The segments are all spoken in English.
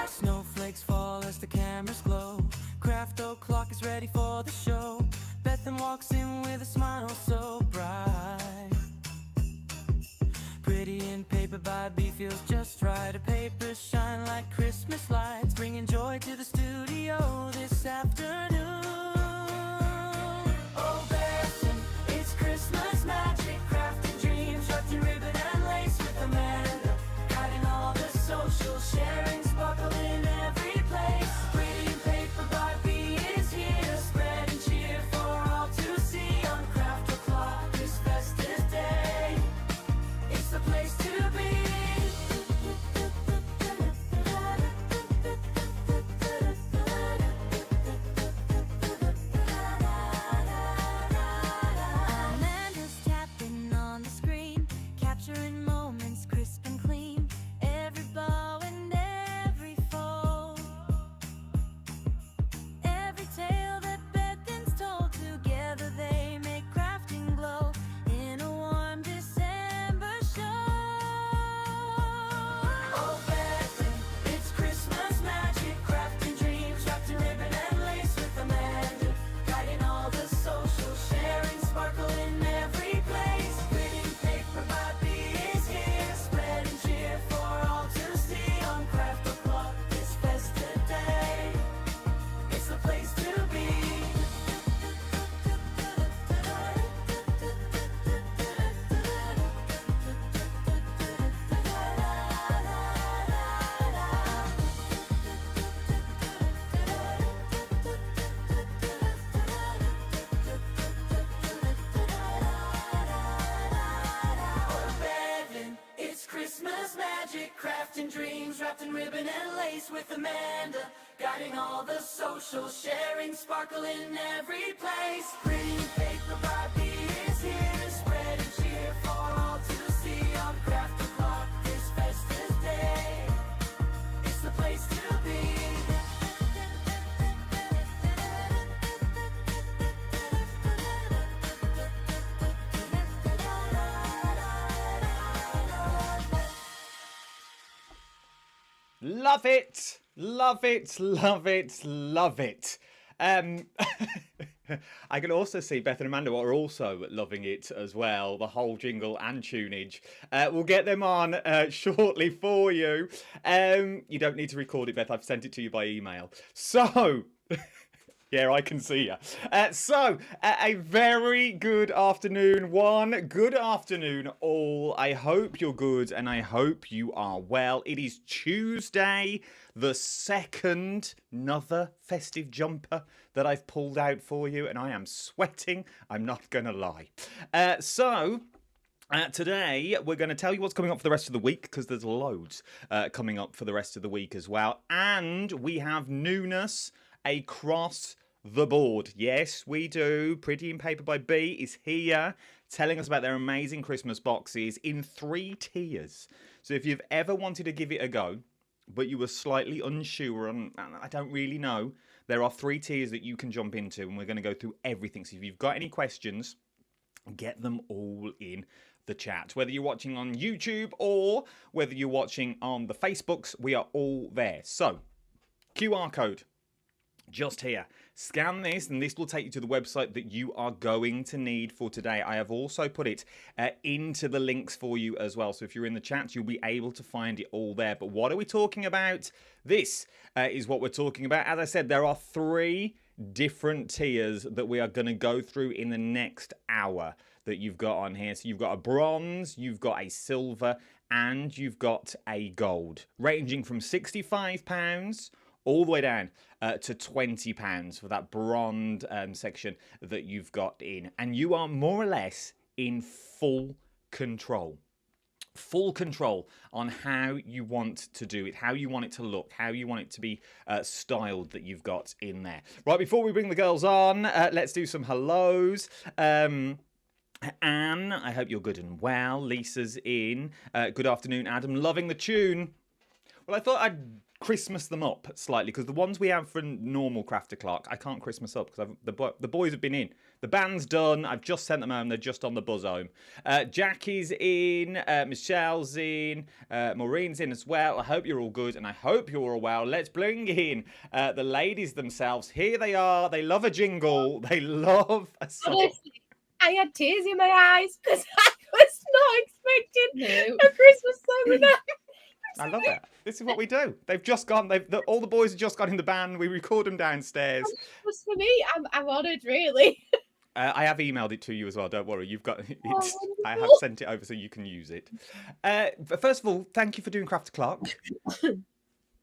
Snowflakes fall as the cameras glow. Craft o'clock is ready for the show. Bethan walks in with a smile so bright. Pretty in paper by B feels just right. Her papers shine like Christmas lights, bringing joy to the studio this afternoon. Oh, Bethan, it's Christmas magic, crafting dreams, wrapped in ribbon and lace with Amanda, guiding all the social sharing, sparkle in every place. Pretty in paper by B is here, spreading cheer for all to see on Craft O'Clock this festive day. It's the place to be. Amanda's tapping on the screen, capturing moments crisp and clean. Every bow and every fold, every tale that Bethan's told, together they make crafting glow in a warm December show. Oh, Bethan, it's Christmas magic, crafting dreams, wrapped in ribbon and lace with Amanda, guiding all the social sharing, sparkle in every place. Pretty paper by B is here, spreading cheer for all to see on Craft O'Clock this festive day. It's the place to be. Bethan, it's Christmas magic, crafting dreams, wrapped in ribbon and lace with Amanda, guiding all the social sharing, sparkle in every place. Pretty paper by B is here, spreading cheer for all to see on Craft O'Clock this festive day. It's the place to be. Love it, love it, love it, love it. I can also see Beth and Amanda are also loving it as well, the whole jingle and tunage. We'll get them on shortly for you. You don't need to record it, Beth. I've sent it to you by email. So... Yeah, I can see you. A very good afternoon, one. Good afternoon, all. I hope you're good and I hope you are well. It is Tuesday, the 2nd, another festive jumper that I've pulled out for you, and I am sweating. I'm not going to lie. Today, we're going to tell you what's coming up for the rest of the week, because there's loads coming up for the rest of the week as well. And we have newness across the board. Yes, we do. Pretty in Paper by B is here telling us about their amazing Christmas boxes in 3 tiers. So if you've ever wanted to give it a go, but you were slightly unsure and I don't really know, there are 3 tiers that you can jump into, and we're going to go through everything. So if you've got any questions, get them all in the chat. Whether you're watching on YouTube or whether you're watching on the Facebooks, we are all there. So, QR code. Just here. Scan this and this will take you to the website that you are going to need for today. I have also put it into the links for you as well. So if you're in the chat, you'll be able to find it all there. But what are we talking about? This is what we're talking about. As I said, there are 3 different tiers that we are going to go through in the next hour that you've got on here. So you've got a bronze, you've got a silver, and you've got a gold, ranging from £65 all the way down to £20 for that bronze section that you've got in. And you are more or less in full control. Full control on how you want to do it, how you want it to look, how you want it to be styled that you've got in there. Right, before we bring the girls on, let's do some hellos. Anne, I hope you're good and well. Lisa's in. Good afternoon, Adam. Loving the tune. Well, I thought I'd Christmas them up slightly, because the ones we have for normal Crafter Clock, I can't Christmas up because the boys have been in. The band's done. I've just sent them home. They're just on the buzz home. Jackie's in. Michelle's in. Maureen's in as well. I hope you're all good and I hope you're all well. Let's bring in the ladies themselves. Here they are. They love a jingle. They love a song. Honestly, I had tears in my eyes because I was not expecting a Christmas song with that. I love it. This is what we do. They've just gone. All the boys have just got in the band. We record them downstairs. Was for me. I'm honoured, really. I have emailed it to you as well. Don't worry. You've got. I have sent it over so you can use it. But first of all, thank you for doing Crafter Clock.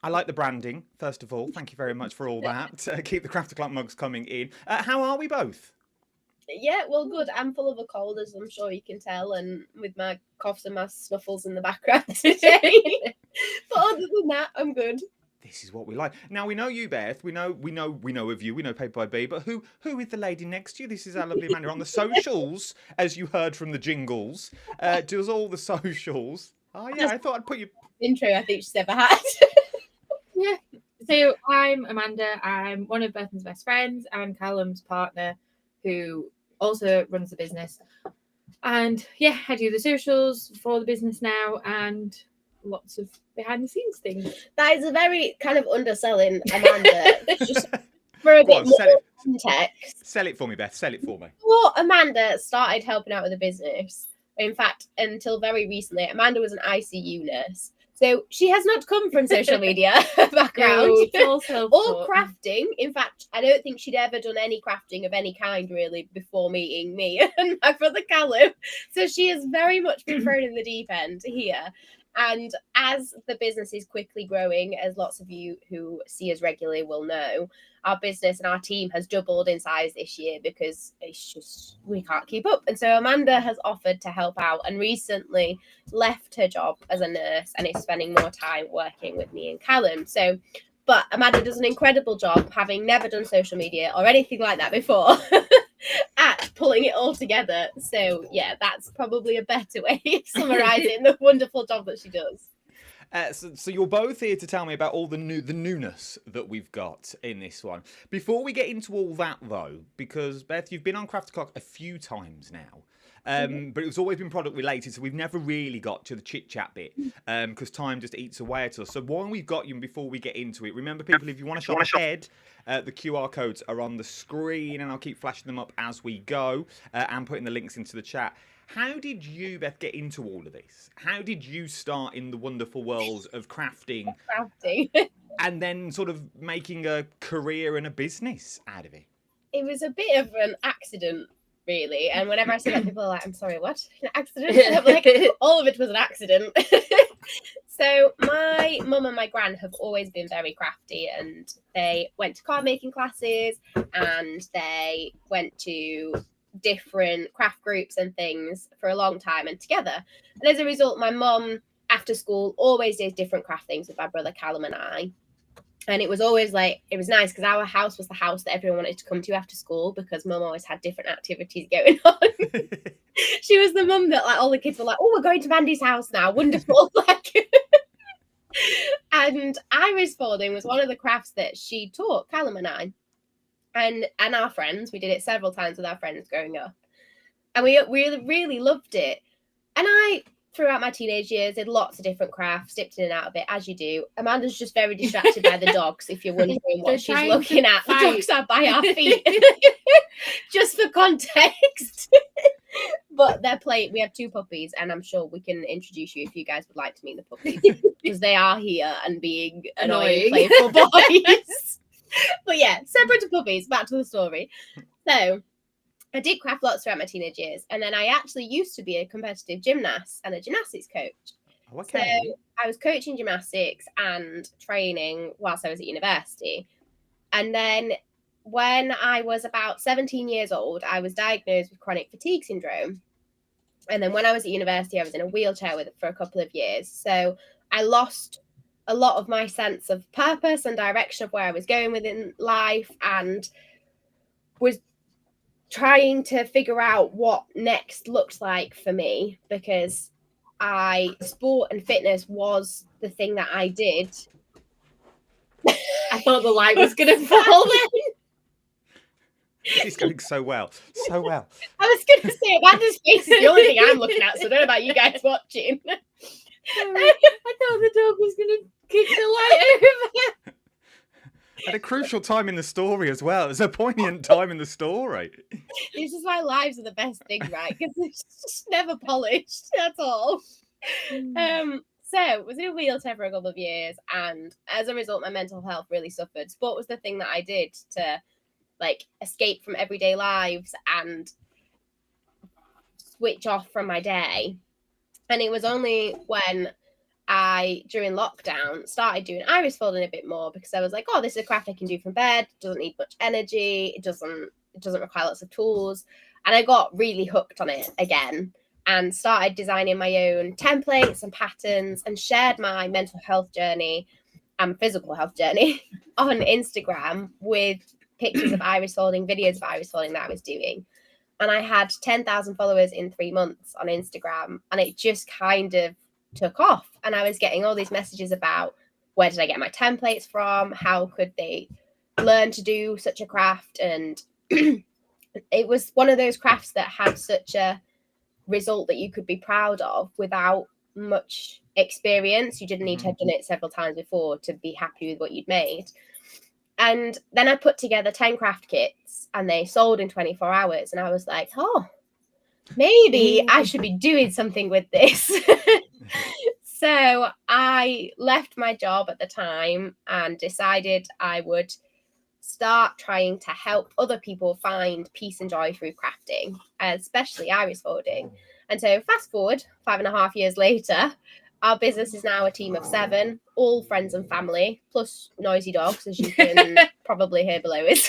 I like the branding. First of all, thank you very much for all that. Keep the Crafter Clock mugs coming in. How are we both? Yeah, well, good. I'm full of a cold, as I'm sure you can tell, and with my coughs and my snuffles in the background today. But other than that, I'm good. This is what we like. Now we know you, Beth. We know of you. We know Paper by B. But who is the lady next to you? This is our lovely Amanda on the socials, as you heard from the jingles. Does all the socials. Oh yeah, I thought I'd put you intro I think she's ever had. Yeah. So I'm Amanda. I'm one of Bethan's best friends. I'm Callum's partner, who also runs the business. And yeah, I do the socials for the business now and lots of behind the scenes things. That is a very kind of underselling Amanda. Just for a bit more context. Sell it for me, Beth. Sell it for me. Before Amanda started helping out with the business, in fact, until very recently, Amanda was an ICU nurse. So she has not come from social media background No, or crafting. In fact, I don't think she'd ever done any crafting of any kind really before meeting me and my brother Callum. So she has very much been thrown in the deep end here. And as the business is quickly growing, as lots of you who see us regularly will know, our business and our team has doubled in size this year because it's just, we can't keep up. And so Amanda has offered to help out and recently left her job as a nurse and is spending more time working with me and Callum. So, but Amanda does an incredible job, having never done social media or anything like that before, at pulling it all together. So yeah, that's probably a better way of summarising the wonderful job that she does. So you're both here to tell me about all the newness that we've got in this one. Before we get into all that though, because Beth, you've been on Crafter Clock a few times now. But it's always been product related, so we've never really got to the chit chat bit because time just eats away at us. So while we've got you, and before we get into it, remember people, if you want to shop ahead, the QR codes are on the screen, and I'll keep flashing them up as we go and putting the links into the chat. How did you, Beth, get into all of this? How did you start in the wonderful world of crafting and then sort of making a career and a business out of it? It was a bit of an accident, really. And whenever I say that, people are like, I'm sorry, what? An accident? I'm like, all of it was an accident. So my mum and my gran have always been very crafty, and they went to card making classes and they went to different craft groups and things for a long time and together. And as a result, my mum, after school, always did different craft things with my brother Callum and I. And it was always like, it was nice because our house was the house that everyone wanted to come to after school because mum always had different activities going on. She was the mum that like all the kids were like, oh, we're going to Mandy's house now. Wonderful. Like, and iris folding was one of the crafts that she taught Callum and I. And our friends, we did it several times with our friends growing up. And we really, really loved it. And I, throughout my teenage years, did lots of different crafts, dipped in and out of it, as you do. Amanda's just very distracted by the dogs, if you're wondering what she's looking at. The dogs are by our feet. Just for context. But we have 2 puppies, and I'm sure we can introduce you if you guys would like to meet the puppies. Because they are here and being annoying, playful boys. But yeah, separate to puppies, back to the story. So I did craft lots throughout my teenage years, and then I actually used to be a competitive gymnast and a gymnastics coach. Okay. So I was coaching gymnastics and training whilst I was at university. And then when I was about 17 years old, I was diagnosed with chronic fatigue syndrome. And then when I was at university, I was in a wheelchair for a couple of years. So I lost a lot of my sense of purpose and direction of where I was going within life, and was trying to figure out what next looked like for me, because sport and fitness was the thing that I did I thought the light was going to fall then. This is going so well. So well. I was going to say, Amanda's face is the only thing I'm looking at, so I don't know about you guys watching. I thought the dog was going to kick the light over. At a crucial time in the story as well. It's a poignant time in the story. This is why lives are the best thing, right? Because it's just never polished. That's all. So I was in a wheelchair for a couple of years, and as a result, my mental health really suffered. Sport was the thing that I did to like escape from everyday lives and switch off from my day. And it was only when I, during lockdown, started doing iris folding a bit more, because I was like, oh, this is a craft I can do from bed. It doesn't need much energy. It doesn't require lots of tools. And I got really hooked on it again and started designing my own templates and patterns, and shared my mental health journey and physical health journey on Instagram with pictures of iris folding, videos of iris folding that I was doing. And I had 10,000 followers in 3 months on Instagram, and it just kind of took off. And I was getting all these messages about, where did I get my templates from? How could they learn to do such a craft? And it was one of those crafts that had such a result that you could be proud of without much experience. You didn't need to have done it several times before to be happy with what you'd made. And then I put together 10 craft kits, and they sold in 24 hours. And I was like, oh, maybe I should be doing something with this. So I left my job at the time and decided I would start trying to help other people find peace and joy through crafting, especially iris folding. And so fast forward 5.5 years later, our business is now a team of 7, all friends and family, plus noisy dogs, as you can probably hear below us.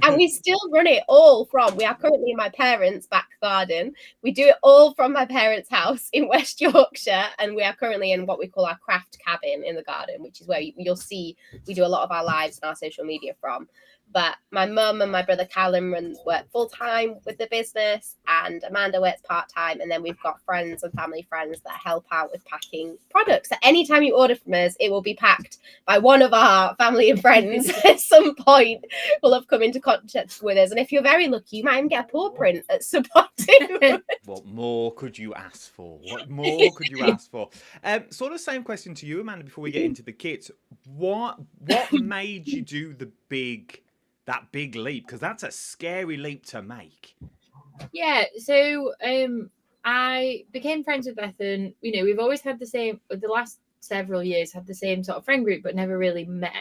And we still run it all from, we are currently in my parents' back garden. We do it all from my parents' house in West Yorkshire. And we are currently in what we call our craft cabin in the garden, which is where you'll see we do a lot of our lives and our social media from. But my mum and my brother Callum work full-time with the business, and Amanda works part-time. And then we've got friends and family friends that help out with packing products. So anytime you order from us, it will be packed by one of our family and friends at some point. Will have come into contact with us. And if you're very lucky, you might even get a paw print at some point too. What more could you ask for? What more could you ask for? Sort of same question to you, Amanda, before we get into the kits. What made you do that big leap? Because that's a scary leap to make. Yeah, so I became friends with Bethan. You know, we've always had the last several years had the same sort of friend group, but never really met.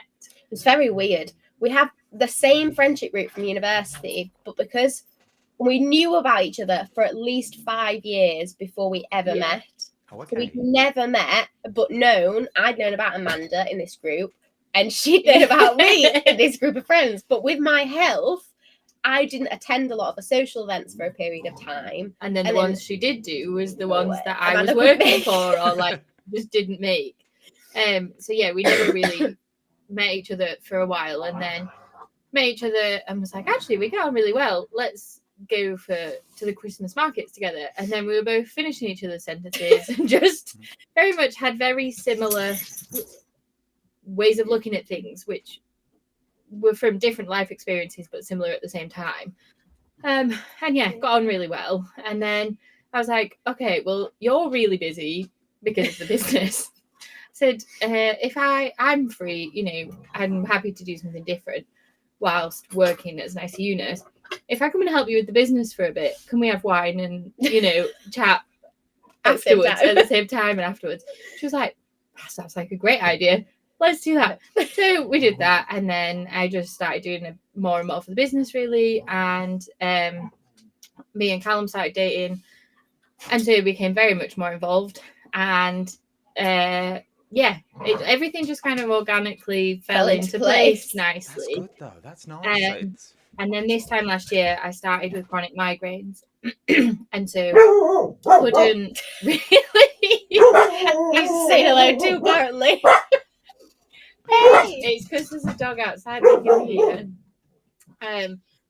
It's very weird. We have the same friendship group from university, but because we knew about each other for at least 5 years before we ever met. Oh, okay. So we'd never met, but I'd known about Amanda in this group, and she'd known about me in this group of friends. But with my health, I didn't attend a lot of the social events for a period of time. And then the ones she did do was the ones that I Amanda was working for, or like just didn't make. So yeah, we never really met each other for a while, and then met each other and was like, actually, we get on really well. Let's go to the Christmas markets together. And then we were both finishing each other's sentences and just very much had very similar ways of looking at things, which were from different life experiences but similar at the same time. And yeah, got on really well. And then I was like, okay, well, you're really busy because of the business. Said, if I'm free, you know, I'm happy to do something different whilst working as an ICU nurse. If I come and help you with the business for a bit, can we have wine and, you know, chat afterwards at the same time and afterwards? She was like, that sounds like a great idea. Let's do that. So we did that, and then I just started doing more and more for the business, really. And me and Callum started dating, and so we became very much more involved. And everything just kind of organically fell into place nicely. That's good though. That's nice. And then this time last year, I started with chronic migraines, and so couldn't really. He's saying hello too, apparently. It's because there's a dog outside that can hear.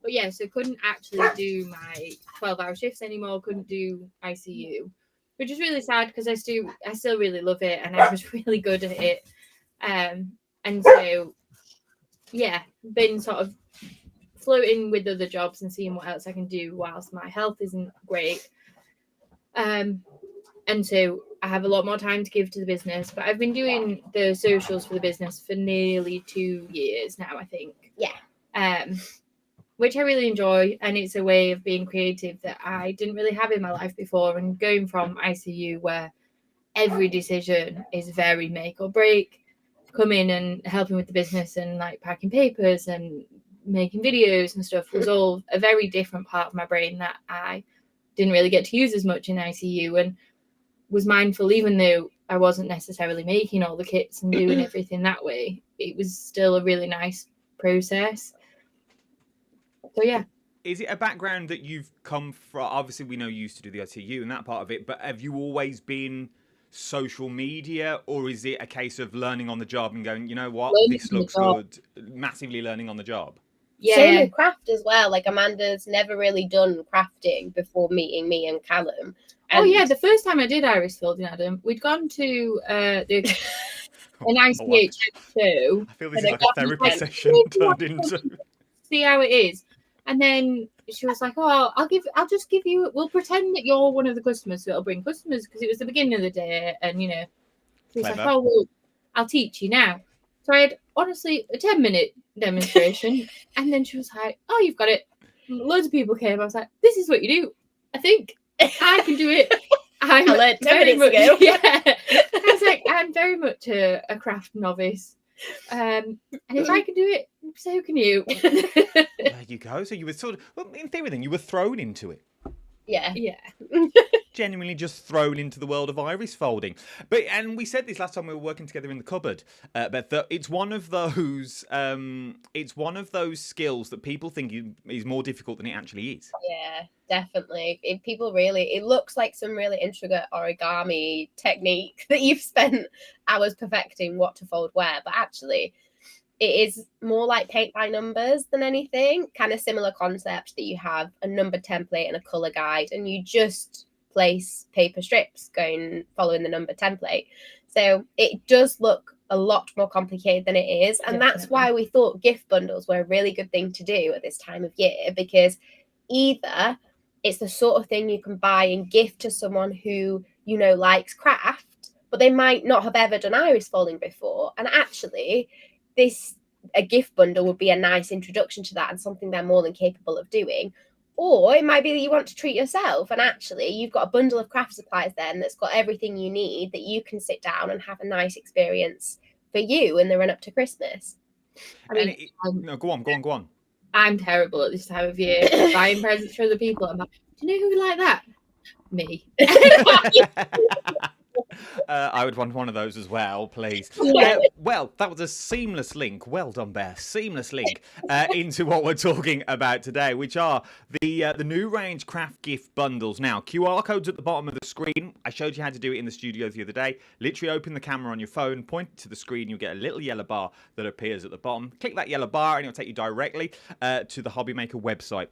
But yeah, so couldn't actually do my 12-hour shifts anymore. Couldn't do ICU, which is really sad because I still really love it, and I was really good at it. And so been sort of floating with other jobs and seeing what else I can do whilst my health isn't great. And so I have a lot more time to give to the business, but I've been doing the socials for the business for nearly 2 years now, I think. Yeah. Which I really enjoy, and it's a way of being creative that I didn't really have in my life before. And going from ICU, where every decision is very make or break, coming and helping with the business and like packing papers and making videos and stuff was all a very different part of my brain that I didn't really get to use as much in ICU, and was mindful, even though I wasn't necessarily making all the kits and doing everything that way, it was still a really nice process. So yeah. Is it a background that you've come from? Obviously, we know you used to do the ITU and that part of it, but have you always been social media, or is it a case of learning on the job and going, you know what, this looks good, massively learning on the job? Same with craft as well. Like Amanda's never really done crafting before meeting me and Callum. Oh yeah, the first time I did iris folding, Adam, we'd gone to an ICH show. I feel this is like a therapy session turned into. See how it is. And then she was like, "Oh, I'll just give you. We'll pretend that you're one of the customers, so it'll bring customers because it was the beginning of the day." And she was like, "Oh, well, I'll teach you now." So I had honestly a 10-minute demonstration, and then she was like, "Oh, you've got it." And loads of people came. I was like, "This is what you do. I think I can do it." I learned 10 minutes ago. Yeah, I was like, I'm very much a craft novice. And if I can do it, so can you. There you go. So you were sort of, well, in theory, then you were thrown into it. Yeah. Genuinely just thrown into the world of iris folding. And we said this last time we were working together in the cupboard, but it's one of those skills that people think is more difficult than it actually is. Yeah, definitely. It looks like some really intricate origami technique that you've spent hours perfecting what to fold where, but actually it is more like paint by numbers than anything. Kind of similar concept that you have a number template and a color guide, and you just place paper strips following the number template. So it does look a lot more complicated than it is, and that's why we thought gift bundles were a really good thing to do at this time of year, because either it's the sort of thing you can buy and gift to someone who likes craft, but they might not have ever done iris folding before, and actually a gift bundle would be a nice introduction to that and something they're more than capable of doing. Or it might be that you want to treat yourself, and actually you've got a bundle of craft supplies then that's got everything you need, that you can sit down and have a nice experience for you in the run up to Christmas. No, go on. I'm terrible at this time of year buying presents for other people. I'm like, do you know who would like that? Me. I would want one of those as well, please. Well, that was a seamless link. Well done, Bear. Seamless link into what we're talking about today, which are the new range craft gift bundles. Now, QR codes at the bottom of the screen. I showed you how to do it in the studio the other day. Literally open the camera on your phone, point it to the screen. You'll get a little yellow bar that appears at the bottom. Click that yellow bar and it'll take you directly to the Hobby Maker website.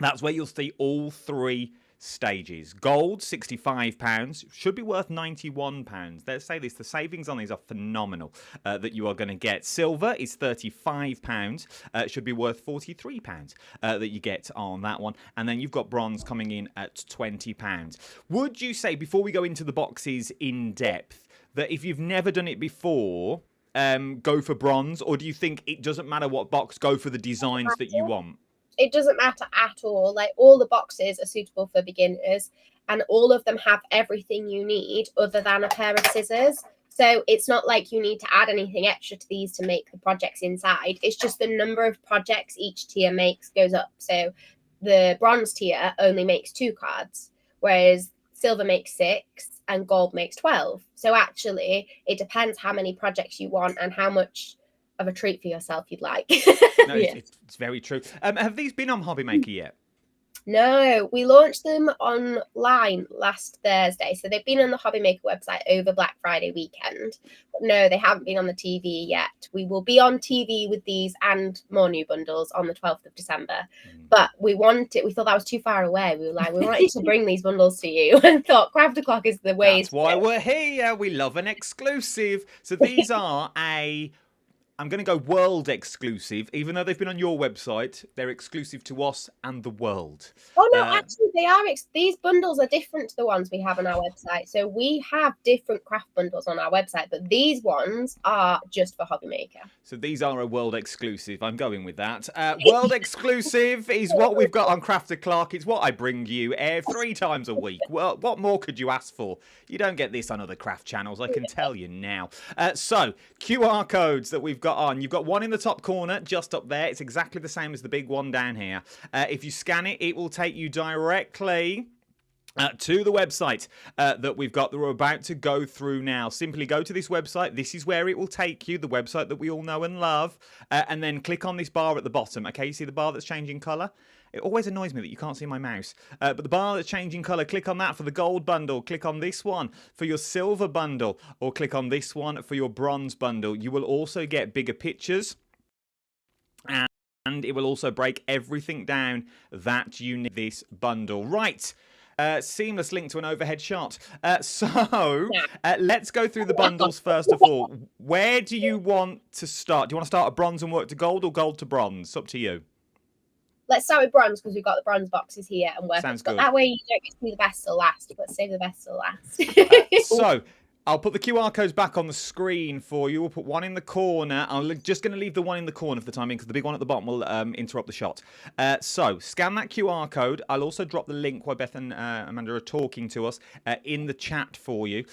That's where you'll see all three stages. Gold, £65, should be worth £91. Let's say this, the savings on these are phenomenal that you are going to get. Silver is £35, should be worth £43 that you get on that one. And then you've got bronze coming in at £20. Would you say, before we go into the boxes in depth, that if you've never done it before, go for bronze, or do you think it doesn't matter what box, go for the designs that you want? It doesn't matter at all. Like, all the boxes are suitable for beginners, and all of them have everything you need other than a pair of scissors. So it's not like you need to add anything extra to these to make the projects inside. It's just the number of projects each tier makes goes up. So the bronze tier only makes 2 cards, whereas silver makes 6 and gold makes 12. So actually it depends how many projects you want and how much of a treat for yourself you'd like. No, it's very true. Have these been on Hobby Maker yet? No, we launched them online last Thursday. So they've been on the Hobby Maker website over Black Friday weekend. But no, they haven't been on the TV yet. We will be on TV with these and more new bundles on the 12th of December. But we thought that was too far away. We wanted to bring these bundles to you, and thought Craft O'Clock is the way. That's why we're here. We love an exclusive. So these are I'm going to go world exclusive, even though they've been on your website. They're exclusive to us and the world. Oh no, actually they are. These bundles are different to the ones we have on our website. So we have different craft bundles on our website, but these ones are just for Hobby Maker. So these are a world exclusive. I'm going with that. World exclusive is what we've got on Crafty Clark. It's what I bring you 3 times a week. Well, what more could you ask for? You don't get this on other craft channels, I can tell you now. So, QR codes that we've got on. You've got one in the top corner, just up there. It's exactly the same as the big one down here. If you scan it, it will take you directly to the website that we've got that we're about to go through now. Simply go to this website. This is where it will take you, the website that we all know and love, and then click on this bar at the bottom. Okay, you see the bar that's changing colour? It always annoys me that you can't see my mouse. But the bar that's changing colour, click on that for the gold bundle. Click on this one for your silver bundle. Or click on this one for your bronze bundle. You will also get bigger pictures. And it will also break everything down that you need this bundle. Right. Seamless link to an overhead shot. Let's go through the bundles first of all. Where do you want to start? Do you want to start at bronze and work to gold or gold to bronze? It's up to you. Let's start with bronze because we've got the bronze boxes here and work. Sounds but good. that way you don't get to do the best till last. But save the best till last. So I'll put the QR codes back on the screen for you. We'll put one in the corner. I'm just going to leave the one in the corner for the time being because the big one at the bottom will interrupt the shot. So scan that QR code. I'll also drop the link while Beth and Amanda are talking to us in the chat for you.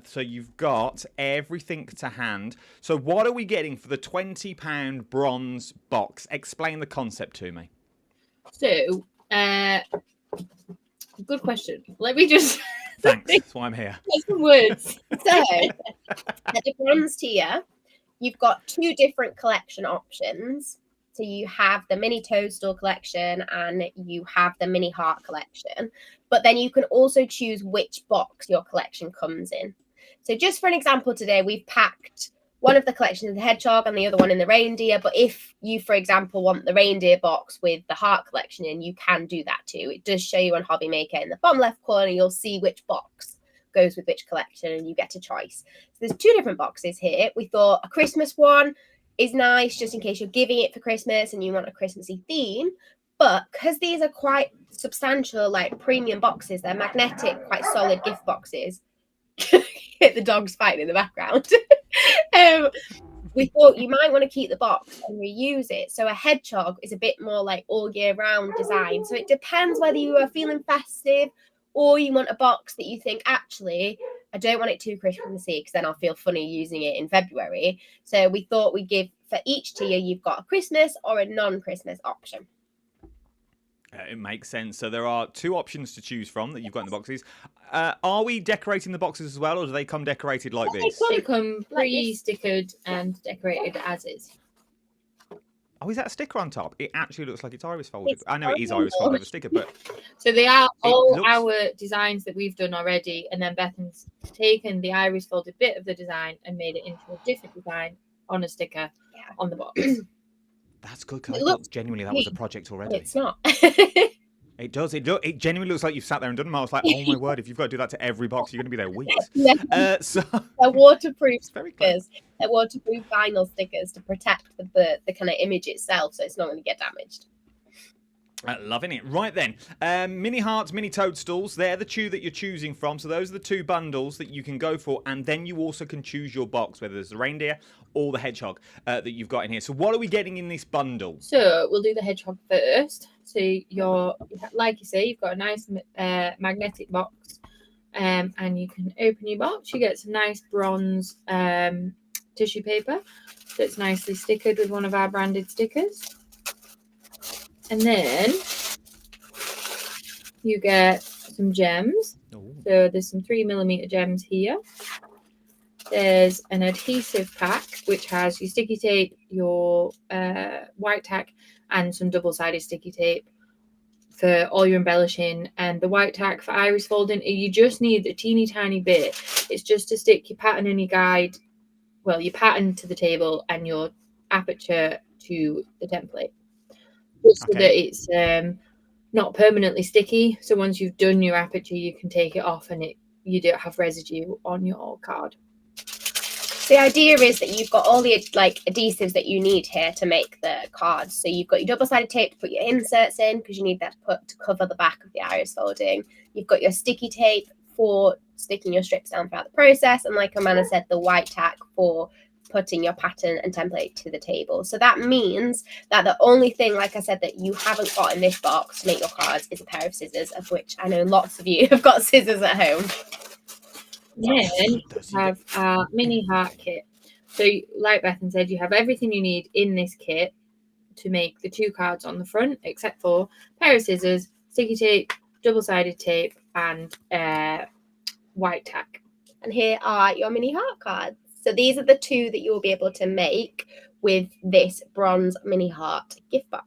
So you've got everything to hand. So what are we getting for the £20 bronze box? Explain the concept to me. So, good question. Let me just Thanks. That's why I'm here. get some words. So at the bronze tier, you've got 2 different collection options. So you have the mini toadstool collection and you have the mini heart collection. But then you can also choose which box your collection comes in. So just for an example today, we've packed one of the collections in the hedgehog and the other one in the reindeer. But if you, for example, want the reindeer box with the heart collection in, you can do that too. It does show you on Hobby Maker in the bottom left corner. You'll see which box goes with which collection and you get a choice. So there's 2 different boxes here. We thought a Christmas one is nice just in case you're giving it for Christmas and you want a Christmassy theme. But because these are quite substantial, like premium boxes, they're magnetic, quite solid gift boxes. The dog's fighting in the background. We thought you might want to keep the box and reuse it. So a hedgehog is a bit more like all year round design. So it depends whether you are feeling festive or you want a box that you think, actually, I don't want it too Christmassy because then I'll feel funny using it in February. So we thought we'd give, for each tier, you've got a Christmas or a non-Christmas option. It makes sense. So there are 2 options to choose from that you've got in the boxes. Are we decorating the boxes as well, or do they come decorated like this? They come pre-stickered and decorated as is. Oh, is that a sticker on top? It actually looks like it's iris folded. I know it is iris folded with a sticker, but So they are all looks- our designs that we've done already, and then Bethan's taken the iris folded bit of the design and made it into a different design on a sticker on the box. that's good. Cause It I looks thought genuinely that was a project already. It's not. It does. It genuinely looks like you've sat there and done them. I was like, oh my word! If you've got to do that to every box, you're going to be there weeks. So They're waterproof very clever. stickers. They're waterproof vinyl stickers to protect the kind of image itself, so it's not going to get damaged. Loving it. Right then, mini hearts, mini toadstools. They're the 2 that you're choosing from. So those are the 2 bundles that you can go for, and then you also can choose your box, whether it's the reindeer or the hedgehog that you've got in here. So what are we getting in this bundle? So we'll do the hedgehog first. So you're, like you say, you've got a nice magnetic box, and you can open your box. You get some nice bronze tissue paper that's nicely stickered with one of our branded stickers. And then you get some gems. Ooh. So there's some 3mm gems here. There's an adhesive pack, which has your sticky tape, your white tack, and some double-sided sticky tape for all your embellishing. And the white tack for iris folding, you just need a teeny tiny bit. It's just to stick your pattern and your guide, well, your pattern to the table and your aperture to the template. Just so that it's not permanently sticky. So once you've done your aperture, you can take it off and you don't have residue on your card. The idea is that you've got all the like adhesives that you need here to make the cards. So you've got your double-sided tape to put your inserts in because you need that to cover the back of the iris folding. You've got your sticky tape for sticking your strips down throughout the process, and like Amanda said, the white tack for putting your pattern and template to the table. So that means that the only thing, like I said, that you haven't got in this box to make your cards is a pair of scissors, of which I know lots of you have got scissors at home. Then you have our mini heart kit. So like Bethan said, you have everything you need in this kit to make the 2 cards on the front, except for a pair of scissors, sticky tape, double-sided tape, and white tack. And here are your mini heart cards. So these are the 2 that you will be able to make with this bronze mini heart gift box.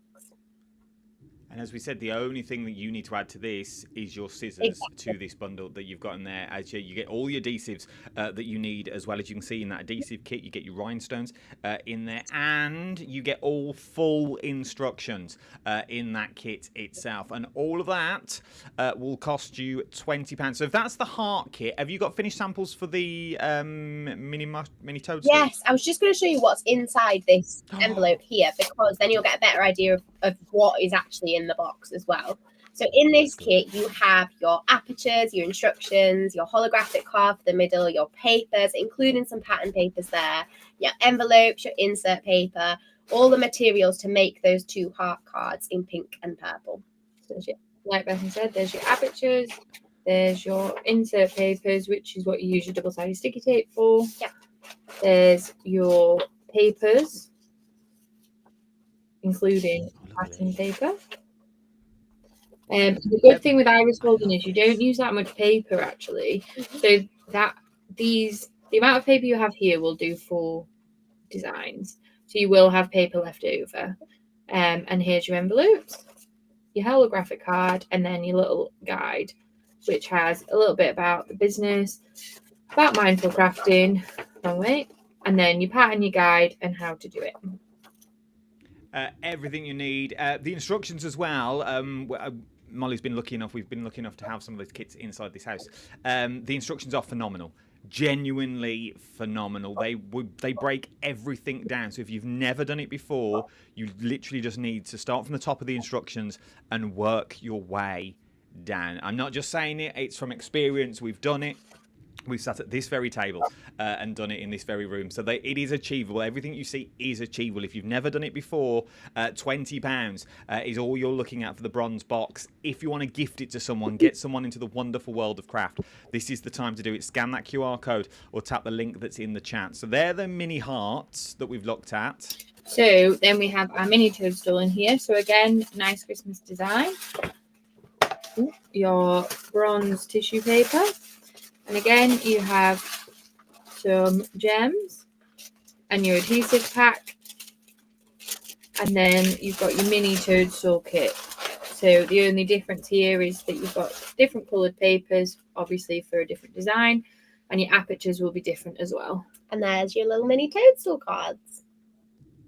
And as we said, the only thing that you need to add to this is your scissors to this bundle that you've got in there. As you get all the adhesives that you need, as well as you can see in that adhesive kit, you get your rhinestones in there, and you get all full instructions in that kit itself. And all of that will cost you £20. So if that's the heart kit, have you got finished samples for the mini toadstool? Yes, I was just going to show you what's inside this envelope here, because then you'll get a better idea of what is actually in the box as well. So in this kit, you have your apertures, your instructions, your holographic card for the middle, your papers, including some pattern papers there, your envelopes, your insert paper, all the materials to make those 2 heart cards in pink and purple. So like Bethan said, there's your apertures, there's your insert papers, which is what you use your double-sided sticky tape for. Yeah. There's your papers, including pattern paper. The good thing with iris folding is you don't use that much paper actually. So that the amount of paper you have here will do 4 designs. So you will have paper left over. And here's your envelopes, your holographic card, and then your little guide, which has a little bit about the business, about mindful crafting, and then your pattern, your guide, and how to do it. Everything you need, the instructions as well. Molly's been lucky enough, we've been lucky enough to have some of those kits inside this house. The instructions are phenomenal, genuinely phenomenal. They break everything down. So if you've never done it before, you literally just need to start from the top of the instructions and work your way down. I'm not just saying it, it's from experience. We've done it. We've sat at this very table and done it in this very room. So it is achievable. Everything you see is achievable. If you've never done it before, £20 is all you're looking at for the bronze box. If you want to gift it to someone, get someone into the wonderful world of craft, this is the time to do it. Scan that QR code or tap the link that's in the chat. So they're the mini hearts that we've looked at. So then we have our mini toadstool in here. So again, nice Christmas design. Your bronze tissue paper. And again, you have some gems and your adhesive pack. And then you've got your mini toadstool kit. So the only difference here is that you've got different coloured papers, obviously for a different design. And your apertures will be different as well. And there's your little mini toadstool cards.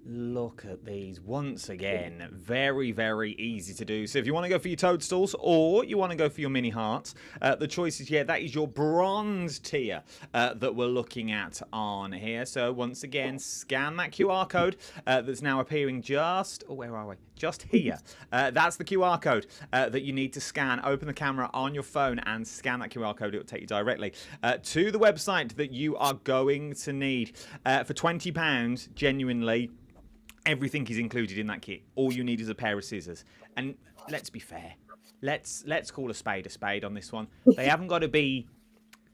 Look at these once again. Very, very easy to do. So if you want to go for your toadstools or you want to go for your mini hearts, the choice is, that is your bronze tier that we're looking at on here. So once again, scan that QR code that's now appearing just, where are we? Just here. That's the QR code that you need to scan. Open the camera on your phone and scan that QR code. It will take you directly to the website that you are going to need. For £20, genuinely, everything is included in that kit. All you need is a pair of scissors. And let's be fair. Let's call a spade on this one. They haven't got to be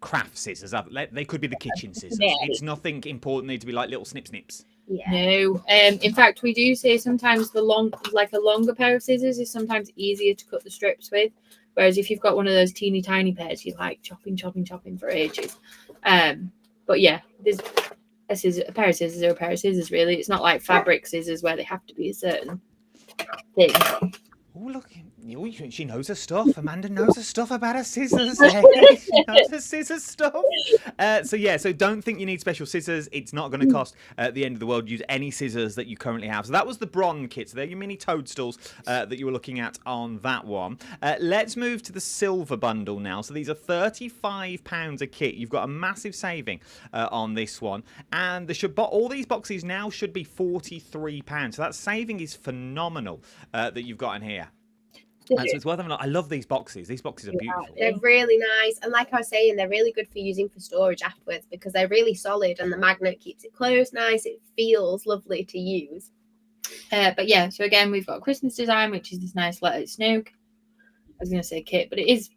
craft scissors. They could be the kitchen scissors. It's nothing important. They need to be like little snips. Yeah. No. In fact, we do say sometimes a longer pair of scissors is sometimes easier to cut the strips with. Whereas if you've got one of those teeny tiny pairs, you like chopping for ages. But yeah, there's a pair of scissors or a pair of scissors, really. It's not like fabric scissors where they have to be a certain thing. Oh, look, She knows her stuff. Amanda knows her stuff about her scissors. She knows her scissors stuff. So don't think you need special scissors. It's not going to cost at the end of the world. Use any scissors that you currently have. So that was the bronze kit. So they're your mini toadstools that you were looking at on that one. Let's move to the silver bundle now. So these are £35 a kit. You've got a massive saving on this one. And all these boxes now should be £43. So that saving is phenomenal that you've got in here. So it's worth having. I love these boxes. These boxes are beautiful. They're really nice. And like I was saying, they're really good for using for storage afterwards because they're really solid and the magnet keeps it closed nice. It feels lovely to use. But yeah, so again, we've got a Christmas design, which is this nice Let It Snow. I was going to say kit, but it is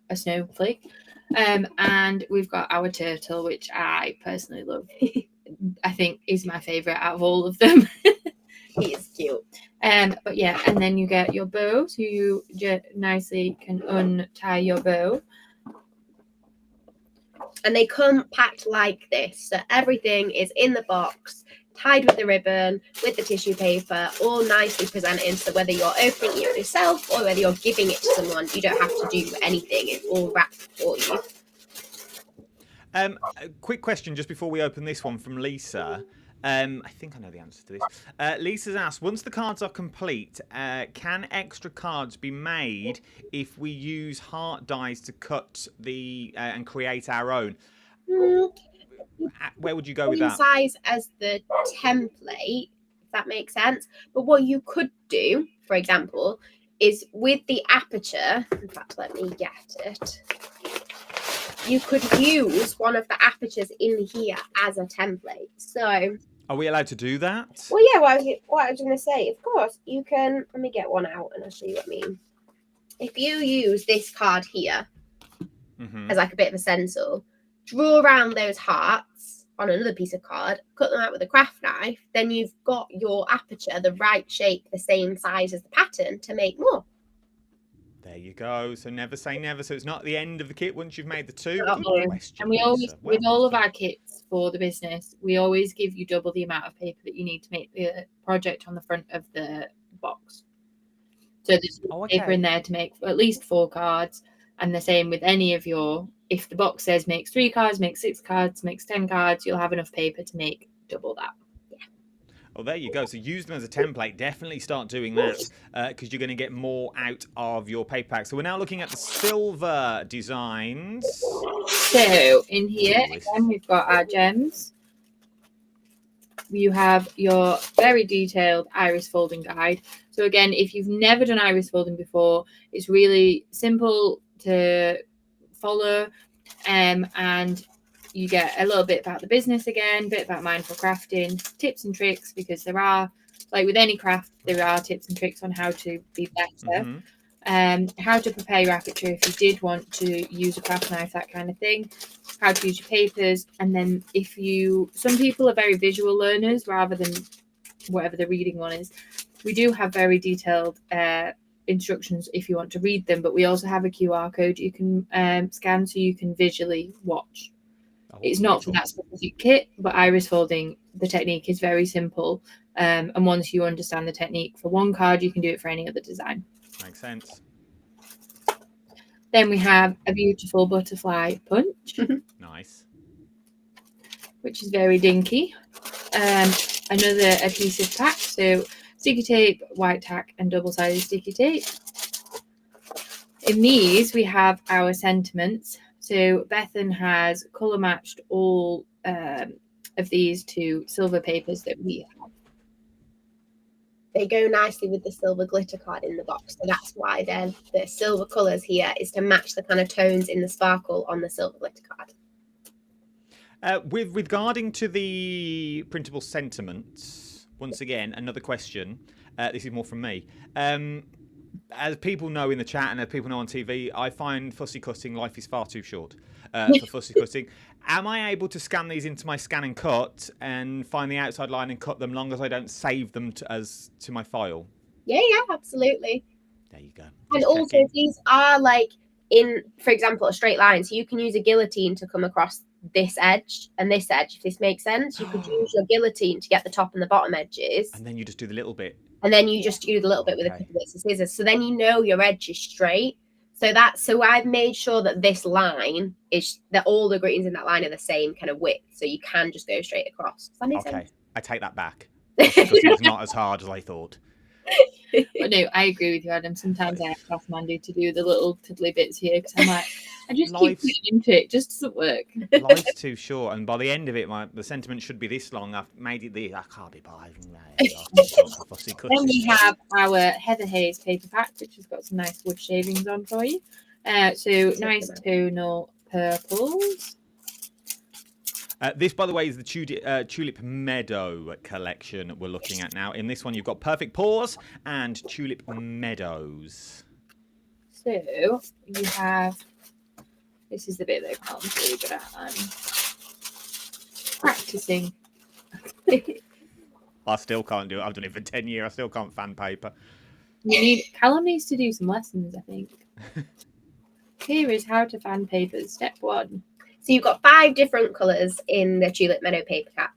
a snowflake. And we've got our turtle, which I personally love. I think is my favourite out of all of them. He is cute. But yeah, and then you get your bow, so you nicely can untie your bow. And they come packed like this. So everything is in the box, tied with the ribbon, with the tissue paper, all nicely presented. So whether you're opening it yourself or whether you're giving it to someone, you don't have to do anything. It's all wrapped for you. A quick question just before we open this one from Lisa. I think I know the answer to this. Lisa's asked, once the cards are complete, can extra cards be made if we use heart dies to cut and create our own? Where would you go with that? Size as the template, if that makes sense. But what you could do, for example, is with the aperture, in fact, let me get it. You could use one of the apertures in here as a template. So, are we allowed to do that? Well, yeah. What I was going to say, of course, you can. Let me get one out and I'll show you what I mean. If you use this card here as like a bit of a stencil, draw around those hearts on another piece of card, cut them out with a craft knife, then you've got your aperture the right shape, the same size as the pattern to make more. There you go. So never say never. So it's not the end of the kit once you've made the two. Good question, and we always, with all of our kits for the business, we always give you double the amount of paper that you need to make the project on the front of the box. So there's paper in there to make at least 4 cards, and the same with any of your. If the box says makes 3 cards, makes 6 cards, makes 10 cards, you'll have enough paper to make double that. Well, there you go. So use them as a template. Definitely start doing that because you're going to get more out of your paper pack. So we're now looking at the silver designs. So in here, again, we've got our gems. You have your very detailed iris folding guide. So again, if you've never done iris folding before, it's really simple to follow, and you get a little bit about the business again, a bit about mindful crafting, tips and tricks, because there are, like with any craft, there are tips and tricks on how to be better. How to prepare your aperture if you did want to use a craft knife, that kind of thing. How to use your papers. And then some people are very visual learners rather than whatever the reading one is. We do have very detailed instructions if you want to read them, but we also have a QR code you can scan so you can visually watch. It's not for that specific kit, but iris folding, the technique is very simple. And once you understand the technique for one card, you can do it for any other design. Makes sense. Then we have a beautiful butterfly punch. Nice. Which is very dinky. Another adhesive pack. So sticky tape, white tack, and double-sided sticky tape. In these, we have our sentiments. So Bethan has colour matched all of these to silver papers that we have. They go nicely with the silver glitter card in the box. So that's why they're the silver colours here, is to match the kind of tones in the sparkle on the silver glitter card. With regarding to the printable sentiments, once again, another question. This is more from me. As people know in the chat and as people know on TV, I find fussy cutting, life is far too short for fussy cutting. Am I able to scan these into my scan and cut and find the outside line and cut them, long as I don't save them to my file? Yeah, absolutely. There you go. And also, these are like for example, a straight line. So you can use a guillotine to come across this edge and this edge, if this makes sense. You could use your guillotine to get the top and the bottom edges. And then you just do the little bit. and then you just do the little bit with a Okay. couple bits of scissors. So then you know your edge is straight. So I've made sure that this line is that all the greetings in that line are the same kind of width, so you can just go straight across. Does that make Okay, sense? I take that back. Just because it's not as hard as I thought. But no, I agree with you, Adam. Sometimes I have to ask Mandy to do the little tiddly bits here because I'm like, I just keep Life's- putting into it. It just doesn't work. Life's too short, and by the end of it, the sentiment should be this long. I've made it this. I can't be bothered. Fussy Then we cussing. have our Heather Hayes paper pack, which has got some nice wood shavings on for you. So nice tonal purples. This, by the way, is the Tulip Meadow collection we're looking at now. In this one, you've got Perfect Paws and Tulip Meadows. So you have, this is the bit that Colin's really good at. I'm practicing. I still can't do it. I've done it for 10 years. I still can't fan paper. Callum needs to do some lessons, I think. Here is how to fan papers. Step 1. So you've got 5 different colours in the Tulip Meadow paper pack.